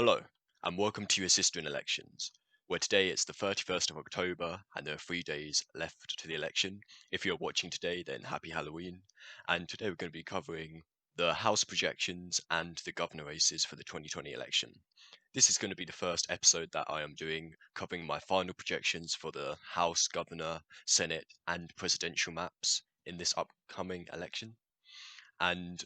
Hello, and welcome to your sister in elections, where today it's the 31st of October and there are 3 days left to the election. If you're watching today, then happy Halloween. And today we're going to be covering the House projections and the governor races for the 2020 election. This is going to be the first episode that I am doing, covering my final projections for the House, Governor, Senate, and presidential maps in this upcoming election. And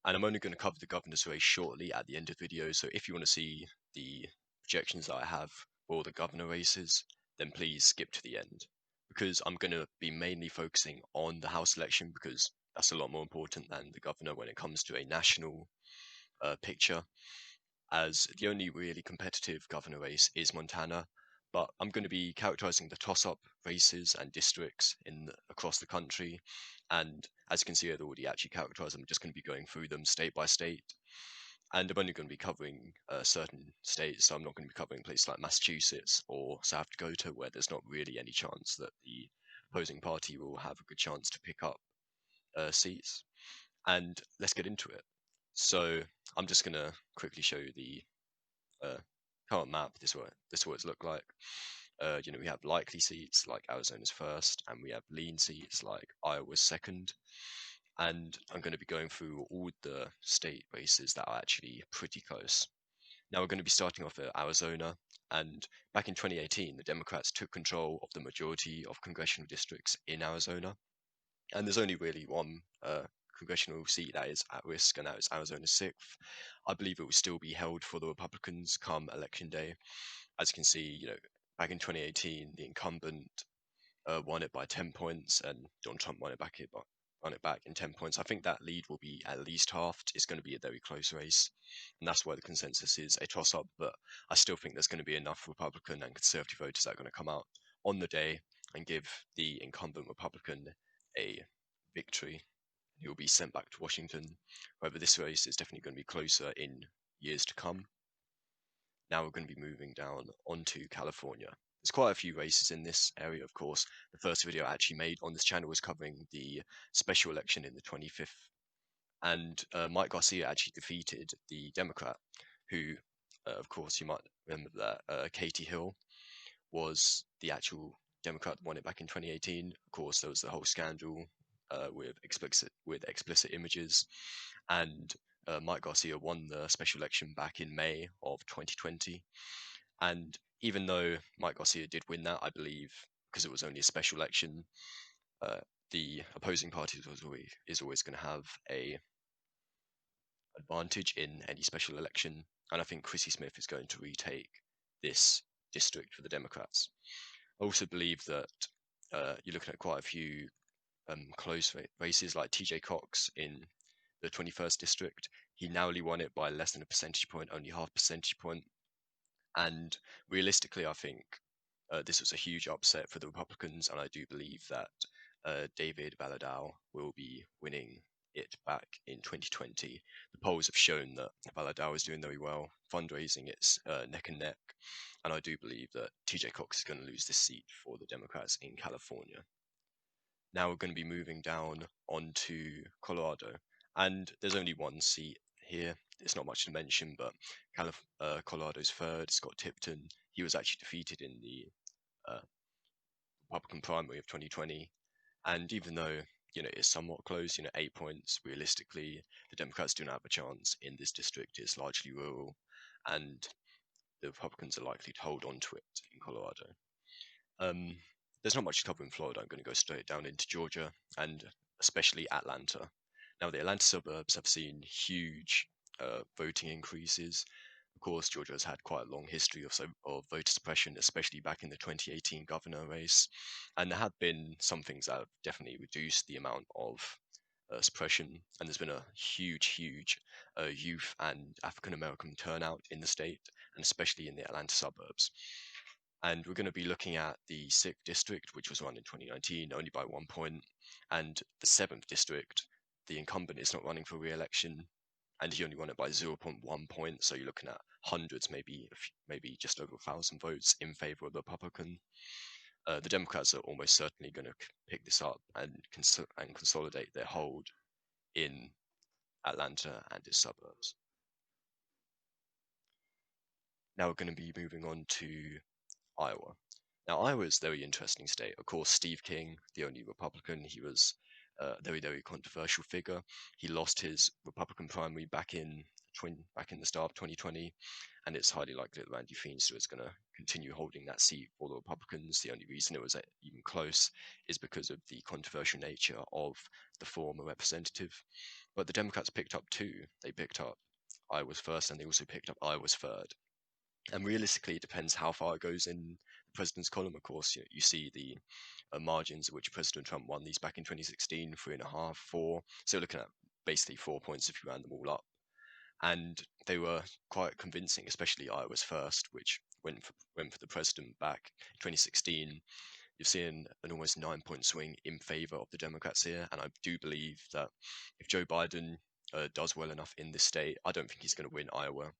and I'm only going to cover the governor's race shortly at the end of the video. So if you want to see the projections that I have for the governor races, then please skip to the end because I'm going to be mainly focusing on the House election because that's a lot more important than the governor when it comes to a national picture. As the only really competitive governor race is Montana, but I'm going to be characterizing the toss-up races and districts across the country. And as you can see, I've already actually characterized them. I'm just going to be going through them state by state. And I'm only going to be covering certain states, so I'm not going to be covering places like Massachusetts or South Dakota, where there's not really any chance that the opposing party will have a good chance to pick up seats. And let's get into it. So I'm just going to quickly show you the uh, current map. This is what it's look like. We have likely seats like Arizona's first, and we have lean seats like Iowa's second. And I'm going to be going through all the state races that are actually pretty close. Now we're going to be starting off at Arizona, and back in 2018, the Democrats took control of the majority of congressional districts in Arizona, and there's only really one congressional seat that is at risk, and that is Arizona's 6th. I believe it will still be held for the Republicans come election day. As you can see, back in 2018, the incumbent won it by 10 points, and Donald Trump won it back in 10 points. I think that lead will be at least halved. It's going to be a very close race, and that's why the consensus is a toss-up. But I still think there's going to be enough Republican and conservative voters that are going to come out on the day and give the incumbent Republican a victory. He'll be sent back to Washington. However, this race is definitely going to be closer in years to come. Now we're going to be moving down onto California. There's quite a few races in this area, of course. The first video I actually made on this channel was covering the special election in the 25th. And Mike Garcia actually defeated the Democrat, who, of course, you might remember that Katie Hill was the actual Democrat that won it back in 2018. Of course, there was the whole scandal with explicit images, and Mike Garcia won the special election back in May of 2020. And even though Mike Garcia did win that, I believe because it was only a special election, uh, the opposing party is always going to have a advantage in any special election, and I think Chrissy Smith is going to retake this district for the Democrats. I also believe that you're looking at quite a few close races like TJ Cox in the 21st district. He narrowly won it by less than a percentage point, only half a percentage point. And realistically, I think this was a huge upset for the Republicans, and I do believe that David Valadao will be winning it back in 2020. The polls have shown that Valadao is doing very well, fundraising it's neck and neck, and I do believe that TJ Cox is going to lose this seat for the Democrats in California. Now we're going to be moving down onto Colorado, and there's only one seat here. It's not much to mention, but Colorado's third, Scott Tipton, he was actually defeated in the uh, Republican primary of 2020. And even though it's somewhat close, 8 points, realistically, the Democrats do not have a chance in this district. It's largely rural, and the Republicans are likely to hold on to it in Colorado. Um, there's not much to cover in Florida. I'm going to go straight down into Georgia and especially Atlanta. Now, the Atlanta suburbs have seen huge voting increases. Of course, Georgia has had quite a long history of voter suppression, especially back in the 2018 governor race. And there have been some things that have definitely reduced the amount of suppression. And there's been a huge youth and African American turnout in the state, and especially in the Atlanta suburbs. And we're going to be looking at the 6th district, which was won in 2019 only by 1 point, and the 7th district, the incumbent is not running for re-election, and he only won it by 0.1 point. So you're looking at hundreds, maybe just over 1,000 votes in favor of the Republican. The Democrats are almost certainly going to pick this up and consolidate their hold in Atlanta and its suburbs. Now we're going to be moving on to Iowa. Now, Iowa is a very interesting state. Of course, Steve King, the only Republican, he was a very, very controversial figure. He lost his Republican primary back in the start of 2020, and it's highly likely that Randy Feenstra is going to continue holding that seat for the Republicans. The only reason it was even close is because of the controversial nature of the former representative. But the Democrats picked up two. They picked up Iowa's first, and they also picked up Iowa's third. And realistically, it depends how far it goes in the president's column. Of course, you see the margins at which President Trump won these back in 2016, 3.5, 4. So looking at basically 4 points if you round them all up. And they were quite convincing, especially Iowa's first, which went for the president back in 2016. You've seen an almost 9-point swing in favor of the Democrats here. And I do believe that if Joe Biden does well enough in this state, I don't think he's going to win Iowa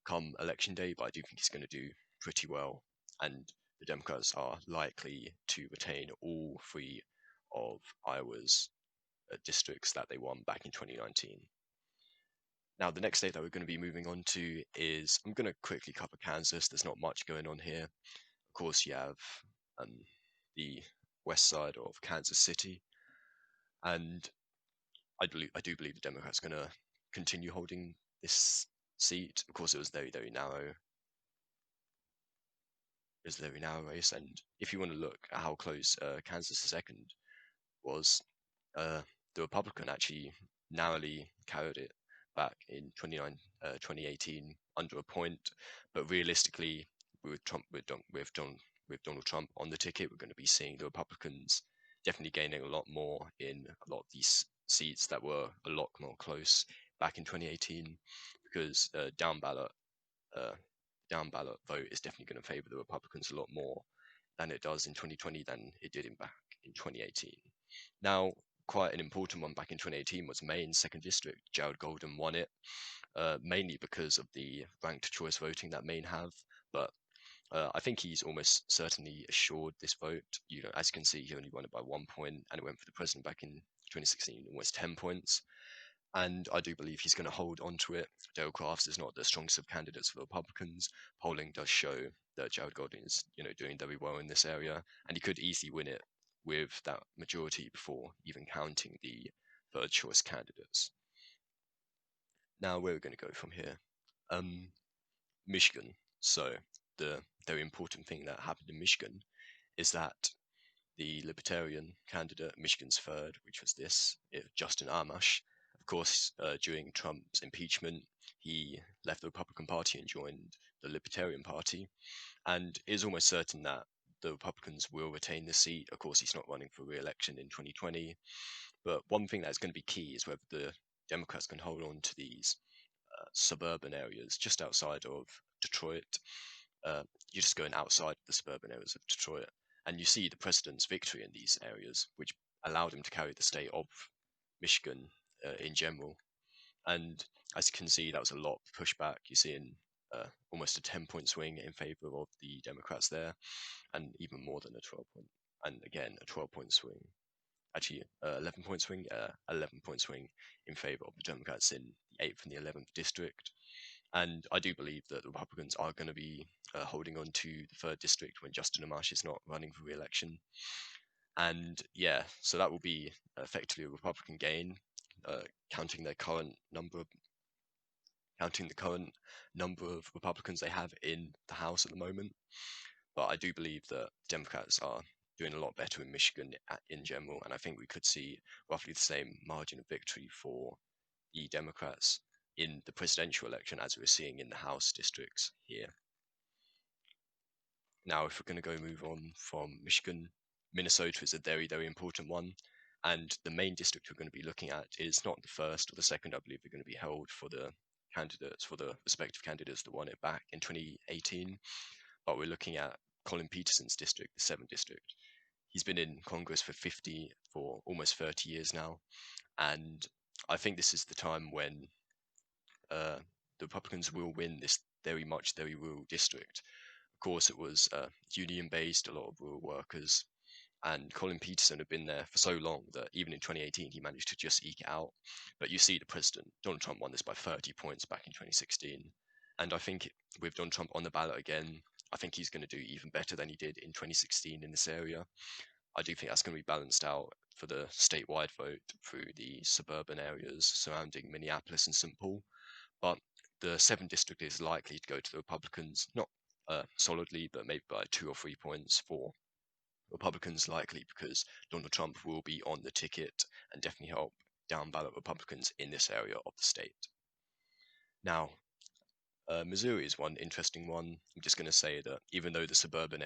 come election day, but I do think he's going to do pretty well. And the Democrats are likely to retain all three of Iowa's districts that they won back in 2019. Now, the next state that we're going to be moving on to is, I'm going to quickly cover Kansas. There's not much going on here. Of course, you have the west side of Kansas City, and I do believe the Democrats are going to continue holding this seat. Of course, it was very, very narrow. It was a very narrow race, and if you want to look at how close Kansas' second was, the Republican actually narrowly carried it back in 2018 under a point. But realistically, with Donald Trump on the ticket, we're going to be seeing the Republicans definitely gaining a lot more in a lot of these seats that were a lot more close back in 2018, because down ballot vote is definitely going to favor the Republicans a lot more than it does in 2020 than it did back in 2018. Now, quite an important one back in 2018 was Maine's 2nd district. Jared Golden won it, mainly because of the ranked choice voting that Maine have, but I think he's almost certainly assured this vote. As you can see, he only won it by 1 point, and it went for the president back in 2016, almost 10 points. And I do believe he's going to hold on to it. Dale Crafts is not the strongest of candidates for the Republicans. Polling does show that Jared Golden is, doing very well in this area, and he could easily win it with that majority before even counting the third choice candidates. Now, where are we going to go from here? Michigan. So the very important thing that happened in Michigan is that the Libertarian candidate, Michigan's third, which was Justin Amash, of course, during Trump's impeachment, he left the Republican Party and joined the Libertarian Party, and it is almost certain that the Republicans will retain the seat. Of course, he's not running for re-election in 2020, but one thing that's going to be key is whether the Democrats can hold on to these suburban areas just outside of Detroit. You're just going outside the suburban areas of Detroit, and you see the president's victory in these areas, which allowed him to carry the state of Michigan in general. And as you can see, that was a lot of pushback. You're seeing almost a 10-point swing in favor of the Democrats there, and even more than a 12-point, and again, a 12-point swing. Actually, 11-point swing, 11-point swing in favor of the Democrats in the 8th and the 11th district. And I do believe that the Republicans are going to be holding on to the 3rd district when Justin Amash is not running for re-election. And yeah, so that will be effectively a Republican gain, counting the current number of Republicans they have in the House at the moment. But I do believe that Democrats are doing a lot better in Michigan in general, and I think we could see roughly the same margin of victory for the Democrats in the presidential election as we're seeing in the House districts here. Now, if we're going to move on from Michigan, Minnesota is a very, very important one. And the main district we're going to be looking at is not the first or the second. I believe they're going to be held for the respective candidates that won it back in 2018. But we're looking at Colin Peterson's district, the 7th district. He's been in Congress for almost 30 years now. And I think this is the time when the Republicans will win this very rural district. Of course, it was union-based, a lot of rural workers, and Colin Peterson had been there for so long that even in 2018 he managed to just eke it out. But you see the president, Donald Trump, won this by 30 points back in 2016, and I think with Donald Trump on the ballot again, I think he's going to do even better than he did in 2016 in this area. I do think that's going to be balanced out for the statewide vote through the suburban areas surrounding Minneapolis and St. Paul. But the 7th district is likely to go to the Republicans, not solidly, but maybe by 2 or 3 points for Republicans, likely because Donald Trump will be on the ticket and definitely help down ballot Republicans in this area of the state. Now, Missouri is one interesting one. I'm just going to say that even though the suburban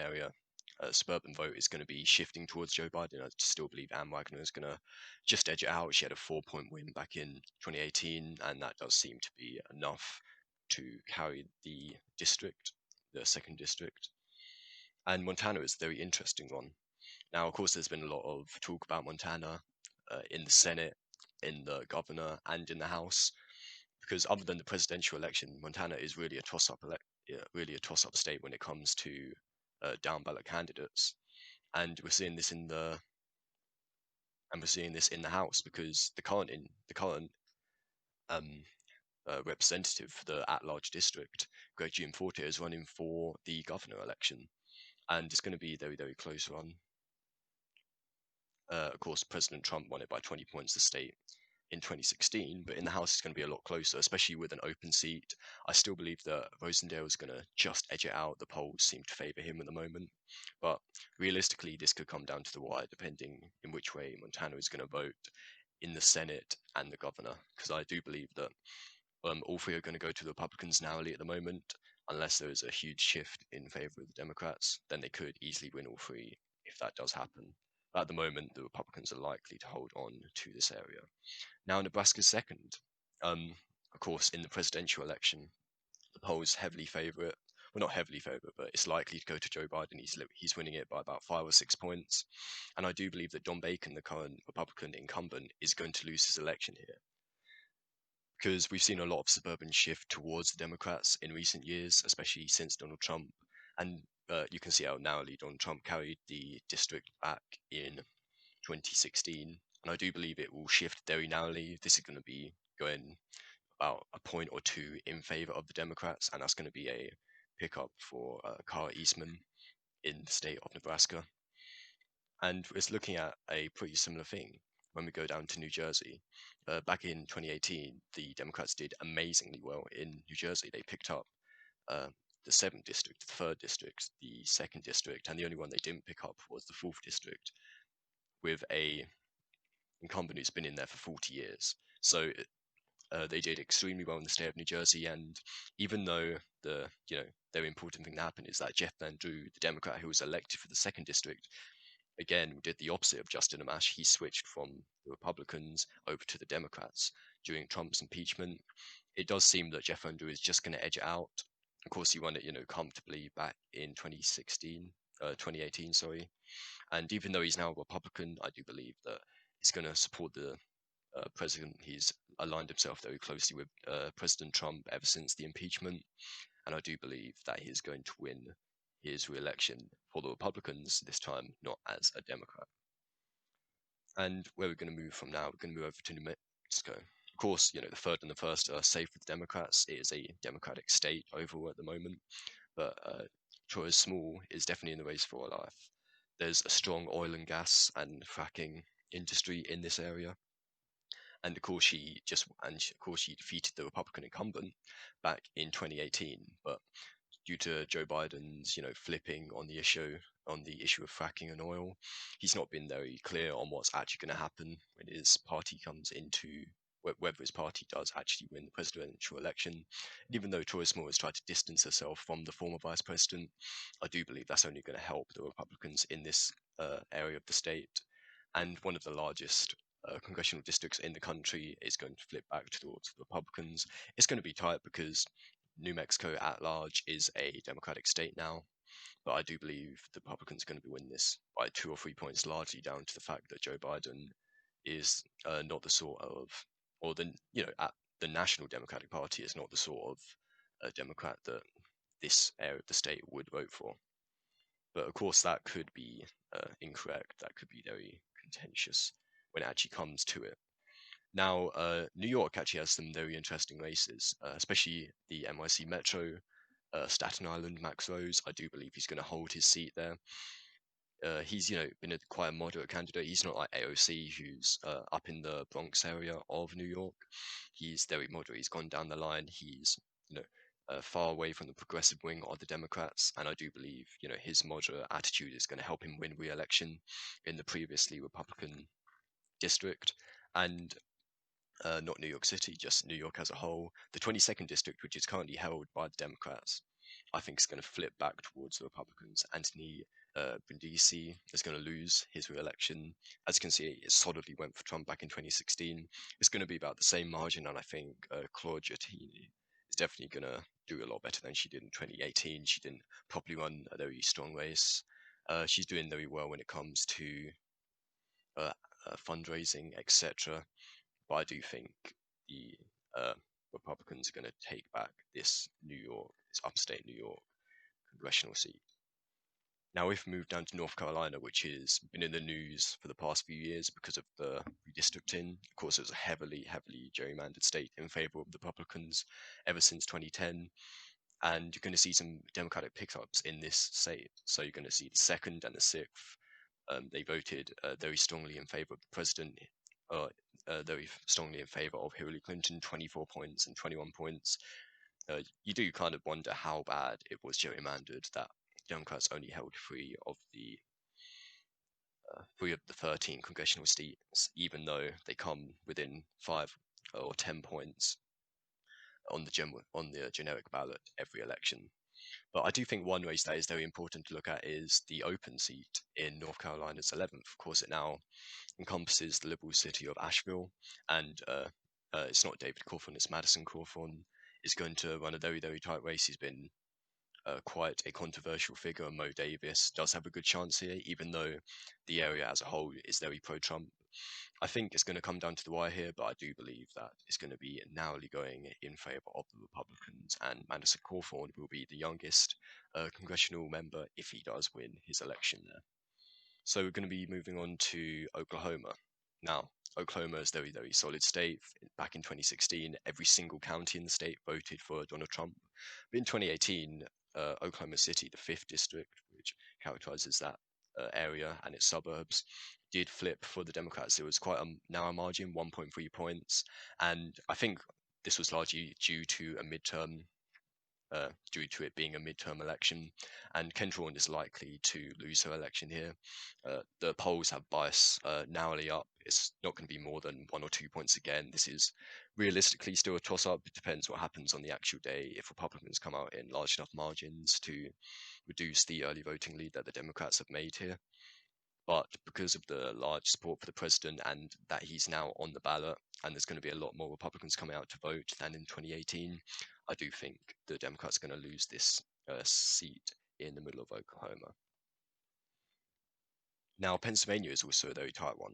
vote is going to be shifting towards Joe Biden, I still believe Ann Wagner is going to just edge it out. She had a 4-point win back in 2018, and that does seem to be enough to carry the district, the 2nd district. And Montana is a very interesting one. Now, of course, there's been a lot of talk about Montana in the Senate, in the governor, and in the House, because other than the presidential election, Montana is really a toss-up state when it comes to down ballot candidates, and we're seeing this in the House because the current um, representative for the at-large district, Greg Gianforte, is running for the governor election, and it's going to be a very, very close run. Of course, President Trump won it by 20 points the state in 2016, but in the House it's going to be a lot closer, especially with an open seat. I still believe that Rosendale is going to just edge it out. The polls seem to favour him at the moment, but realistically, this could come down to the wire depending in which way Montana is going to vote in the Senate and the governor, because I do believe that all three are going to go to the Republicans narrowly at the moment. Unless there is a huge shift in favour of the Democrats, then they could easily win all three if that does happen. But at the moment, the Republicans are likely to hold on to this area. Now, Nebraska's second. Of course, in the presidential election, the polls heavily favour it. Well, not heavily favour it, but it's likely to go to Joe Biden. He's winning it by about 5 or 6 points. And I do believe that Don Bacon, the current Republican incumbent, is going to lose his election here, because we've seen a lot of suburban shift towards the Democrats in recent years, especially since Donald Trump. And you can see how narrowly Donald Trump carried the district back in 2016. And I do believe it will shift very narrowly. This is going to be going about a point or two in favor of the Democrats, and that's going to be a pickup for Kara Eastman in the state of Nebraska. And it's looking at a pretty similar thing when we go down to New Jersey. Back in 2018, the Democrats did amazingly well in New Jersey. They picked up the 7th district, the 3rd district, the 2nd district, and the only one they didn't pick up was the 4th district, with a incumbent who's been in there for 40 years. So they did extremely well in the state of New Jersey, and even though the very important thing that happened is that Jeff Van Drew, the Democrat who was elected for the 2nd district, again did the opposite of Justin Amash. He switched from the Republicans over to the Democrats during Trump's impeachment. It does seem that Jeff Van Drew is just going to edge it out. Of course, he won it, comfortably back in 2018, sorry. And even though he's now a Republican, I do believe that he's going to support the president. He's aligned himself very closely with President Trump ever since the impeachment, and I do believe that he is going to win his re-election for the Republicans this time, not as a Democrat. And where we're going to move from now, we're going to move over to New Mexico. Of course, the 3rd and the 1st are safe with the Democrats. It is a Democratic state overall at the moment, but Troy Small is definitely in the race for her life. There's a strong oil and gas and fracking industry in this area. And of course, she defeated the Republican incumbent back in 2018. But due to Joe Biden's, flipping on the issue of fracking and oil, he's not been very clear on what's actually going to happen when his party comes into whether his party does actually win the presidential election. And even though Troy Small has tried to distance herself from the former vice president, I do believe that's only going to help the Republicans in this area of the state. And one of the largest congressional districts in the country is going to flip back towards the Republicans. It's going to be tight because New Mexico at large is a Democratic state now, but I do believe the Republicans are going to be winning this by 2 or 3 points, largely down to the fact that Joe Biden is not the sort of, or the at the National Democratic Party is not the sort of Democrat that this area of the state would vote for. But of course, that could be incorrect. That could be very contentious when it actually comes to it. Now, New York actually has some very interesting races, especially the NYC Metro. Staten Island, Max Rose. I do believe he's going to hold his seat there. He's been quite a moderate candidate. He's not like AOC, who's up in the Bronx area of New York. He's very moderate. He's gone down the line. He's far away from the progressive wing of the Democrats, and I do believe his moderate attitude is going to help him win re-election in the previously Republican district, and not New York City, just New York as a whole. The 22nd district, which is currently held by the Democrats, I think is going to flip back towards the Republicans. Anthony Brindisi is going to lose his re-election. As you can see, it solidly went for Trump back in 2016. It's going to be about the same margin, and I think Claudia Tini is definitely going to do a lot better than she did in 2018. She didn't properly run a very strong race. She's doing very well when it comes to fundraising, etc. But I do think the uh, Republicans are going to take back this upstate New York congressional seat. Now we've moved down to North Carolina, which has been in the news for the past few years because of the redistricting. Of course, it was a heavily gerrymandered state in favor of the Republicans ever since 2010. And you're going to see some Democratic pickups in this state. So you're going to see the 2nd and the 6th. They voted very strongly in favor of the president, very strongly in favor of Hillary Clinton, 24 points and 21 points. You do kind of wonder how bad it was gerrymandered that Democrats only held three of the 13 congressional seats, even though they come within 5 or 10 points on the generic ballot every election. But I do think one race that is very important to look at is the open seat in North Carolina's 11th. Of course, it now encompasses the liberal city of Asheville, and it's not David Cawthorn, it's Madison Cawthorn is going to run a very tight race. He's been quite a controversial figure. Mo Davis does have a good chance here, even though the area as a whole is very pro-Trump. I think it's going to come down to the wire here, but I do believe that it's going to be narrowly going in favor of the Republicans, and Madison Cawthorn will be the youngest congressional member if he does win his election there. So we're going to be moving on to Oklahoma. Now, Oklahoma is a very solid state. Back in 2016, every single county in the state voted for Donald Trump. But in 2018, Oklahoma City, the 5th district, which characterizes that area and its suburbs, did flip for the Democrats. It was quite a narrow margin, 1.3 points. And I think this was largely due to it being a midterm election, and Kendrawn is likely to lose her election here. The polls have bias narrowly up. It's not going to be more than 1 or 2 points again. This is realistically still a toss-up. It depends what happens on the actual day. If Republicans come out in large enough margins to reduce the early voting lead that the Democrats have made here. But because of the large support for the president and that he's now on the ballot, and there's going to be a lot more Republicans coming out to vote than in 2018, I do think the Democrats are going to lose this seat in the middle of Oklahoma. Now, Pennsylvania is also a very tight one.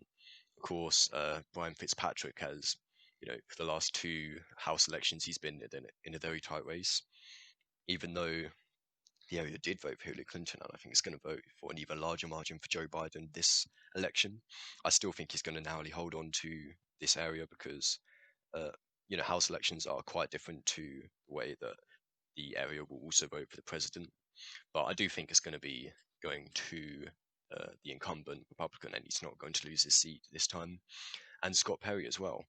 Of course, Brian Fitzpatrick has, for the last 2 House elections, he's been in a very tight race, even though the area did vote for Hillary Clinton, and I think it's going to vote for an even larger margin for Joe Biden this election. I still think he's going to narrowly hold on to this area because, House elections are quite different to the way that the area will also vote for the president. But I do think it's going to be going to the incumbent Republican, and he's not going to lose his seat this time. And Scott Perry as well,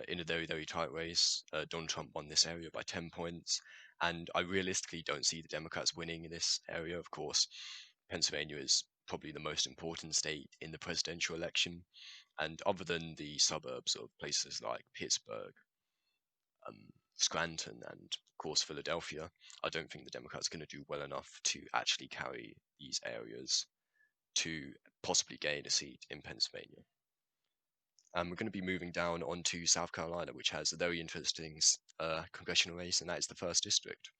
in a very tight race. Donald Trump won this area by 10 points. And I realistically don't see the Democrats winning in this area. Of course, Pennsylvania is probably the most important state in the presidential election. And other than the suburbs of places like Pittsburgh, Scranton, and of course Philadelphia, I don't think the Democrats are going to do well enough to actually carry these areas to possibly gain a seat in Pennsylvania. And we're going to be moving down onto South Carolina, which has a very interesting congressional race, and that is the 1st district.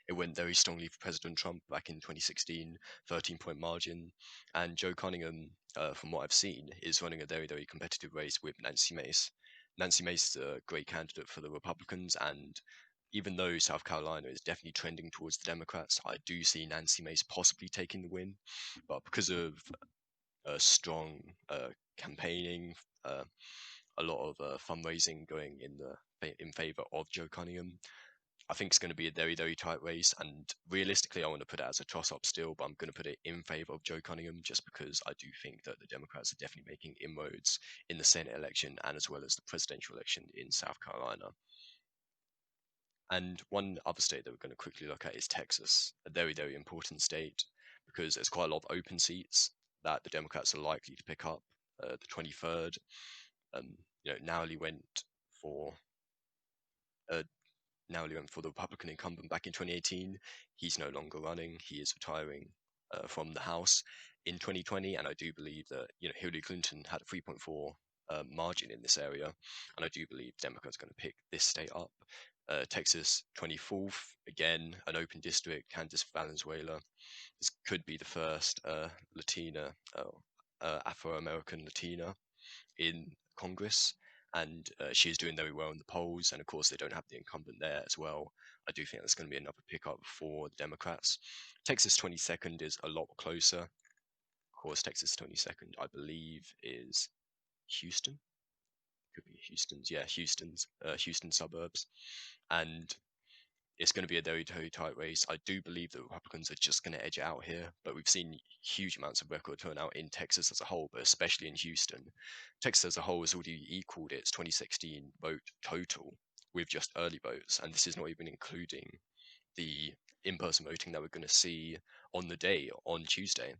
It went very strongly for President Trump back in 2016, 13-point margin. And Joe Cunningham, from what I've seen, is running a very competitive race with Nancy Mace. Nancy Mace is a great candidate for the Republicans, and even though South Carolina is definitely trending towards the Democrats, I do see Nancy Mace possibly taking the win. But because of strong campaigning, a lot of fundraising going in favor of Joe Cunningham, I think it's going to be a very, very tight race, and realistically, I want to put it as a toss-up still, but I'm going to put it in favor of Joe Cunningham just because I do think that the Democrats are definitely making inroads in the Senate election and as well as the presidential election in South Carolina. And one other state that we're going to quickly look at is Texas, a very, very important state because there's quite a lot of open seats that the Democrats are likely to pick up. The 23rd, narrowly went for the Republican incumbent back in 2018. He's no longer running. He is retiring from the House in 2020, and I do believe that Hillary Clinton had a 3.4 margin in this area, and I do believe Democrats are going to pick this state up. Texas 24th, again an open district. Candice Valenzuela, this could be the first Latina, Afro-American Latina in Congress, and she is doing very well in the polls. And of course, they don't have the incumbent there as well. I do think that's going to be another pickup for the Democrats. Texas 22nd is a lot closer. Of course, Texas 22nd, I believe, is Houston. Could be Houston suburbs, and it's going to be a very, very tight race. I do believe the Republicans are just going to edge it out here, but we've seen huge amounts of record turnout in Texas as a whole, but especially in Houston. Texas as a whole has already equaled its 2016 vote total with just early votes, and this is not even including the in-person voting that we're going to see on the day on Tuesday.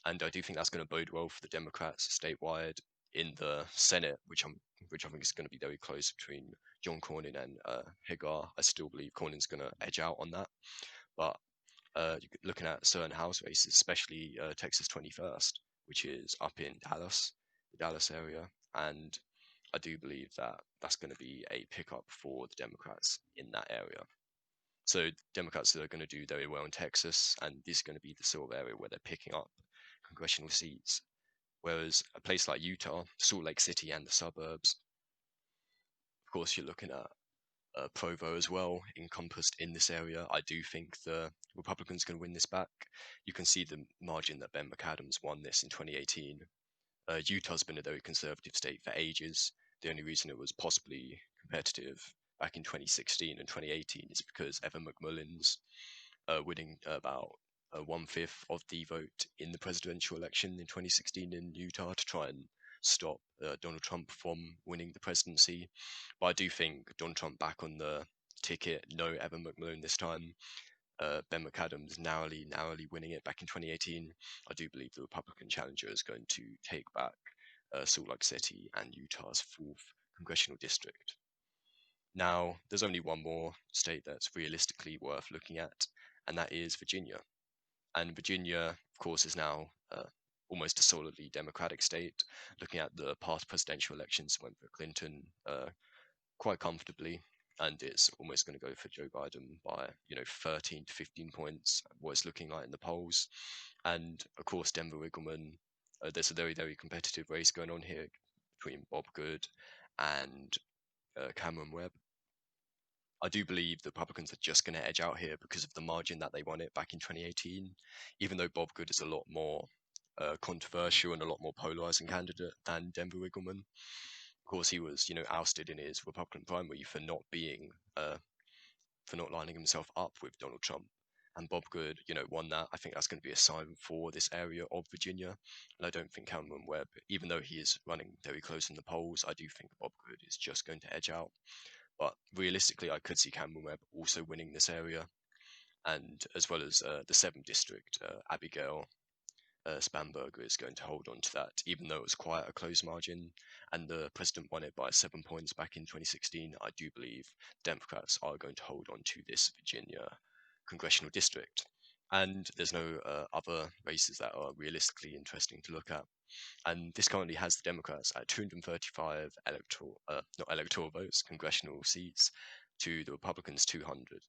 And I do think that's going to bode well for the Democrats statewide in the Senate, which I think is going to be very close between John Cornyn and Hagar. I still believe Cornyn's going to edge out on that, but looking at certain House races, especially Texas 21st, which is up in Dallas, the Dallas area, and I do believe that that's going to be a pickup for the Democrats in that area. So Democrats are going to do very well in Texas, and this is going to be the sort of area where they're picking up congressional seats. Whereas a place like Utah, Salt Lake City, and the suburbs, of course, you're looking at Provo as well, encompassed in this area. I do think the Republicans can win this back. You can see the margin that Ben McAdams won this in 2018. Utah's been a very conservative state for ages. The only reason it was possibly competitive back in 2016 and 2018 is because Evan McMullin's winning about 1/5 of the vote in the presidential election in 2016 in Utah to try and stop Donald Trump from winning the presidency. But I do think Donald Trump back on the ticket, no Evan McMullin this time. Ben McAdams narrowly winning it back in 2018. I do believe the Republican challenger is going to take back Salt Lake City and Utah's 4th congressional district. Now, there's only one more state that's realistically worth looking at, and that is Virginia. And Virginia, of course, is now almost a solidly Democratic state. Looking at the past presidential elections, went for Clinton quite comfortably, and it's almost going to go for Joe Biden by 13 to 15 points, what it's looking like in the polls. And of course, Denver Riggleman, there's a very, very competitive race going on here between Bob Good and Cameron Webb. I do believe the Republicans are just going to edge out here because of the margin that they won it back in 2018, even though Bob Good is a lot more controversial and a lot more polarizing candidate than Denver Riggleman. Of course, he was, ousted in his Republican primary for not lining himself up with Donald Trump. And Bob Good, won that. I think that's going to be a sign for this area of Virginia. And I don't think Cameron Webb, even though he is running very close in the polls, I do think Bob Good is just going to edge out. But realistically, I could see Cameron Webb also winning this area. And as well as the 7th district, Abigail Spanberger is going to hold on to that, even though it was quite a close margin and the president won it by 7 points back in 2016. I do believe Democrats are going to hold on to this Virginia congressional district. And there's no other races that are realistically interesting to look at. And this currently has the Democrats at 235 electoral votes, congressional seats, to the Republicans 200.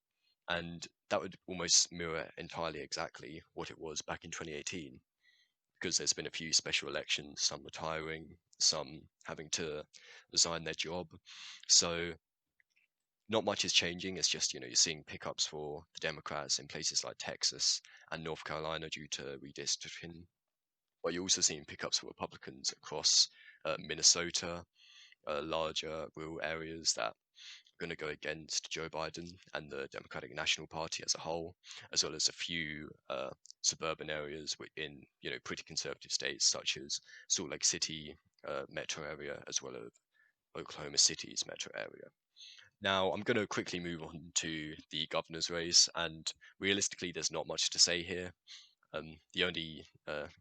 And that would almost mirror entirely exactly what it was back in 2018, because there's been a few special elections, some retiring, some having to resign their job. So not much is changing. It's just, you're seeing pickups for the Democrats in places like Texas and North Carolina due to redistricting. But you're also seeing pickups for Republicans across Minnesota, larger rural areas that are going to go against Joe Biden and the Democratic National Party as a whole, as well as a few suburban areas in pretty conservative states such as Salt Lake City metro area, as well as Oklahoma City's metro area. Now, I'm going to quickly move on to the governor's race, and realistically, there's not much to say here. The only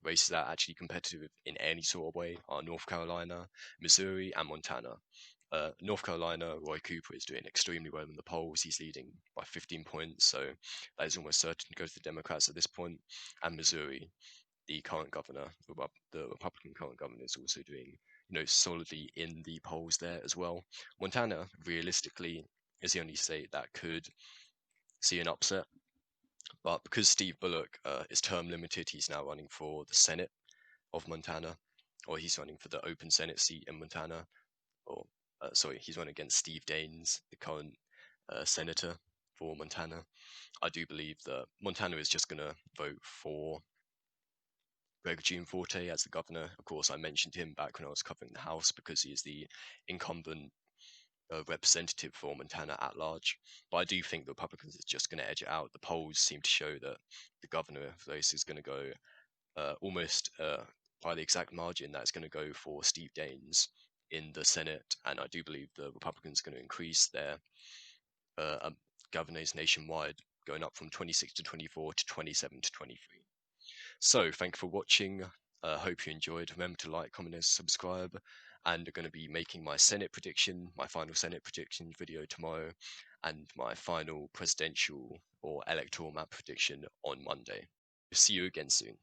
races that are actually competitive in any sort of way are North Carolina, Missouri, and Montana. North Carolina, Roy Cooper is doing extremely well in the polls. He's leading by 15 points, so that is almost certain to go to the Democrats at this point. And Missouri, the current governor, the Republican current governor, is also doing solidly in the polls there as well. Montana, realistically, is the only state that could see an upset. But because Steve Bullock is term limited, he's now running for the Senate of Montana, or he's running for the open Senate seat in Montana, or sorry, he's running against Steve Daines, the current senator for Montana. I do believe that Montana is just going to vote for Greg Gianforte as the governor. Of course, I mentioned him back when I was covering the House because he is the incumbent representative for Montana at large. But I do think the Republicans are just going to edge it out. The polls seem to show that the governor race is going to go almost by the exact margin that's going to go for Steve Daines in the Senate, and I do believe the Republicans are going to increase their governors nationwide, going up from 26 to 24 to 27 to 23. So, thank you for watching. Hope you enjoyed. Remember to like, comment, and subscribe. And I'm going to be making my Senate prediction, my final Senate prediction video tomorrow, and my final presidential or electoral map prediction on Monday. See you again soon.